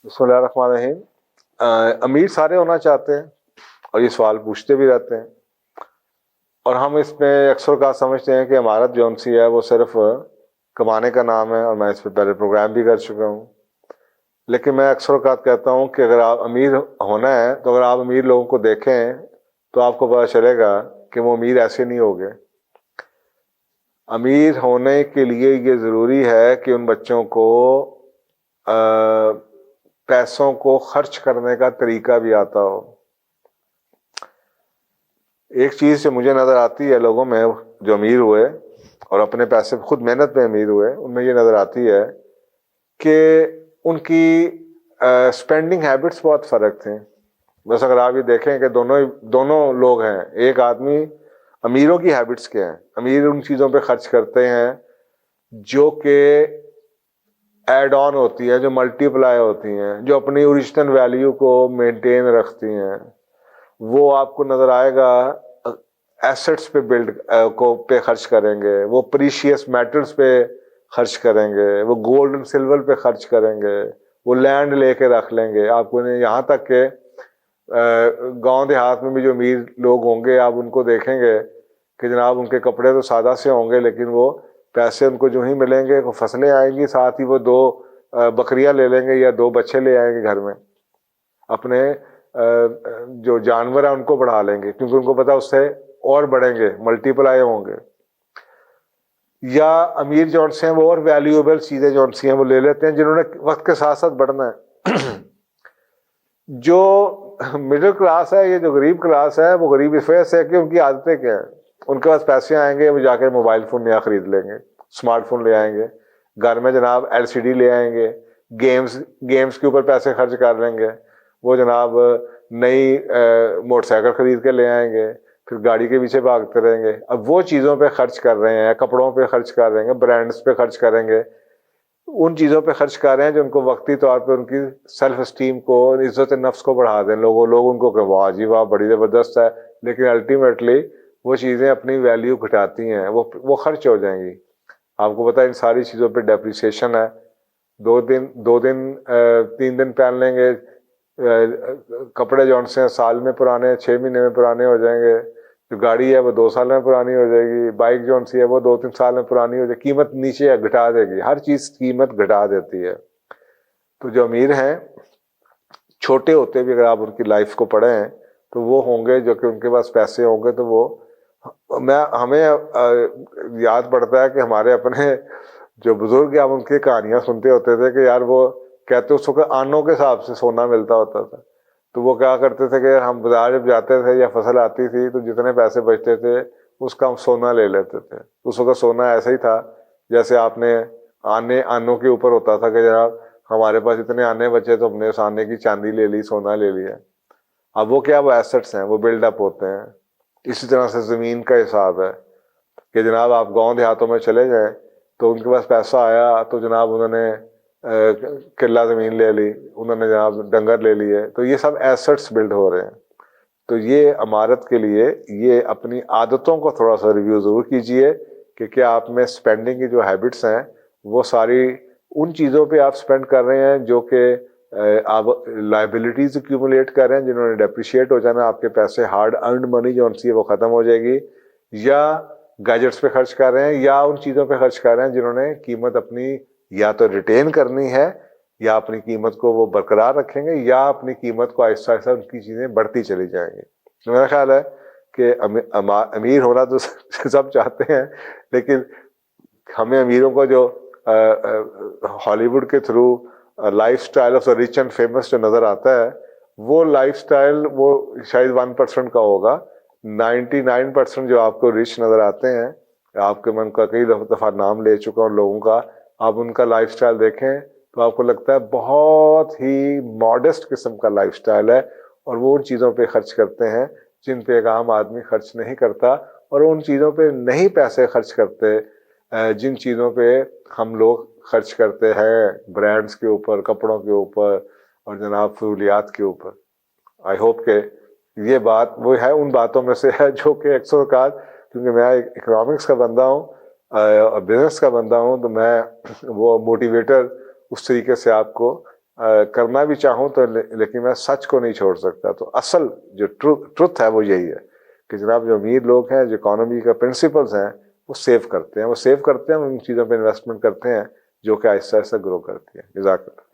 बिस्मिल्लाहिर्रहमानिर्रहीम। अमीर सारे होना चाहते हैं और ये सवाल पूछते भी रहते हैं, और हम इसमें अक्सर का समझते हैं कि इमारत जो सी है वो सिर्फ कमाने का नाम है, और मैं इस पर पहले प्रोग्राम भी कर चुका हूँ। लेकिन मैं अक्सर का कहता हूँ कि अगर आप अमीर होना है तो अगर आप अमीर लोगों को देखें तो आपको पता चलेगा कि वो अमीर ऐसे नहीं हो गए। अमीर होने के लिए ये ज़रूरी है कि उन बच्चों को पैसों को खर्च करने का तरीका भी आता हो। एक चीज़ जो मुझे नज़र आती है लोगों में जो अमीर हुए और अपने पैसे खुद मेहनत में अमीर हुए, उनमें ये नज़र आती है कि उनकी स्पेंडिंग हैबिट्स बहुत फ़र्क थे। बस अगर आप ये देखें कि दोनों लोग हैं, एक आदमी, अमीरों की हैबिट्स क्या हैं? अमीर उन चीज़ों पे खर्च करते हैं जो कि एड ऑन होती है, जो मल्टीप्लाई होती हैं, जो अपनी ओरिजिनल वैल्यू को मेंटेन रखती हैं। वो आपको नज़र आएगा एसेट्स पे पे खर्च करेंगे, वो प्रीशियस मेटल्स पे खर्च करेंगे, वो गोल्ड एंड सिल्वर पे खर्च करेंगे, वो लैंड लेके रख लेंगे। आपको यहाँ तक के गांव देहात में भी जो अमीर लोग होंगे आप उनको देखेंगे कि जनाब उनके कपड़े तो सादा से होंगे, लेकिन वो पैसे उनको जो ही मिलेंगे, वो फसलें आएंगी, साथ ही वो 2 बकरियां ले लेंगे या 2 बच्चे ले आएंगे घर में। अपने जो जानवर है उनको बढ़ा लेंगे, क्योंकि उनको पता उससे और बढ़ेंगे, मल्टीप्लाई होंगे। या अमीर जौन से हैं वो और वैल्यूएबल चीजें जौन सी हैं वो ले लेते हैं, जिन्होंने वक्त के साथ साथ बढ़ना है। जो मिडिल क्लास है, ये जो गरीब क्लास है, वो गरीब इस वजह से है कि उनकी आदतें क्या है। उनके पास पैसे आएंगे, वो जाके मोबाइल फोन नया खरीद लेंगे, स्मार्टफोन ले आएंगे, घर में जनाब LCD ले आएंगे, गेम्स के ऊपर पैसे खर्च कर लेंगे, वो जनाब नई मोटरसाइकिल खरीद के ले आएंगे, फिर गाड़ी के पीछे भागते रहेंगे। अब वो चीज़ों पे खर्च कर रहे हैं, कपड़ों पे खर्च कर रहे हैं, ब्रांड्स पे खर्च करेंगे, उन चीज़ों पे खर्च कर रहे हैं जो उनको वक्ती तौर पे उनकी सेल्फ स्टीम को, इज्जत नफ्स को बढ़ा दें। लोग उनको कहें वाह जी वाह बड़ी ज़बरदस्त है, लेकिन अल्टीमेटली वो चीज़ें अपनी वैल्यू घटाती हैं, वो खर्च हो जाएंगी। आपको पता है इन सारी चीज़ों पे डेप्रिसिएशन है। 3 दिन पहन लेंगे कपड़े जौन से साल में पुराने, 6 महीने में पुराने हो जाएंगे। जो गाड़ी है वो 2 साल में पुरानी हो जाएगी, बाइक जौन सी है वो 2-3 साल में पुरानी हो जाएगी, कीमत नीचे घटा देगी, हर चीज कीमत घटा देती है। तो जो अमीर हैं, छोटे होते भी अगर आप उनकी लाइफ को पढ़ें तो वो होंगे जो कि उनके पास पैसे होंगे, तो वो हमें याद पड़ता है कि हमारे अपने जो बुजुर्ग हैं, हम उनकी कहानियां सुनते होते थे कि यार वो कहते उस वक्त आनों के हिसाब से सोना मिलता होता था। तो वो क्या करते थे कि हम बाजार जब जाते थे या फसल आती थी तो जितने पैसे बचते थे उसका हम सोना ले लेते थे। उस वक्त सोना ऐसा ही था जैसे आपने आनों के ऊपर होता था कि जनाब हमारे पास इतने आने बचे तो हमने उस आने की चांदी ले ली, सोना ले लिया। अब वो क्या, वो एसेट्स हैं, वो बिल्डअप होते हैं। इसी तरह से ज़मीन का हिसाब है कि जनाब आप गांव देहातों में चले जाएं तो उनके पास पैसा आया तो जनाब उन्होंने किला ज़मीन ले ली, उन्होंने जनाब डंगर ले लिए, तो ये सब एसेट्स बिल्ड हो रहे हैं। तो ये इमारत के लिए ये अपनी आदतों को थोड़ा सा रिव्यू ज़रूर कीजिए कि क्या आप में स्पेंडिंग की जो हैबिट्स हैं वो सारी उन चीज़ों पे आप स्पेंड कर रहे हैं जो कि आप लाइबिलिटीज एक्यूमुलेट कर रहे हैं, जिन्होंने डेप्रिशिएट हो जाना, आपके पैसे हार्ड अर्नड मनी जो उनसी है वो ख़त्म हो जाएगी, या गैजेट्स पे खर्च कर रहे हैं, या उन चीज़ों पे खर्च कर रहे हैं जिन्होंने कीमत अपनी या तो रिटेन करनी है, या अपनी कीमत को वो बरकरार रखेंगे, या अपनी कीमत को आहिस्ता आहिस्ता उनकी चीज़ें बढ़ती चली जाएंगी। तो मेरा ख्याल है कि अमीर होना तो सब चाहते हैं, लेकिन हमें अमीरों को जो हॉलीवुड के through lifestyle of the rich and famous जो नज़र आता है, वो लाइफस्टाइल वो शायद 1% का होगा। 99% जो आपको रिच नज़र आते हैं, आपके मन का कई दफ़ा नाम ले चुका हूँ लोगों का, आप उनका लाइफस्टाइल देखें तो आपको लगता है बहुत ही मॉडेस्ट किस्म का लाइफस्टाइल है, और वो उन चीज़ों पे खर्च करते हैं जिन पे एक आम आदमी खर्च नहीं करता, और उन चीज़ों पे नहीं पैसे खर्च करते जिन चीज़ों पे हम लोग खर्च करते हैं, ब्रांड्स के ऊपर, कपड़ों के ऊपर, और जनाब फजूलियात के ऊपर। आई होप के ये बात वो है उन बातों में से है जो कि अक्सर औक़ात, क्योंकि मैं इकोनॉमिक्स का बंदा हूँ, बिजनेस का बंदा हूँ, तो मैं वो मोटिवेटर उस तरीके से आपको کرنا بھی چاہوں تو لیکن میں سچ کو نہیں چھوڑ سکتا. تو اصل جو ٹروتھ ہے وہ یہی ہے کہ جناب جو امیر لوگ ہیں جو اکانومی کا پرنسپلز ہیں وہ سیو کرتے ہیں ان چیزوں پہ انویسٹمنٹ کرتے ہیں جو کہ آہستہ آہستہ گرو کرتی ہیں. جزاک اللہ.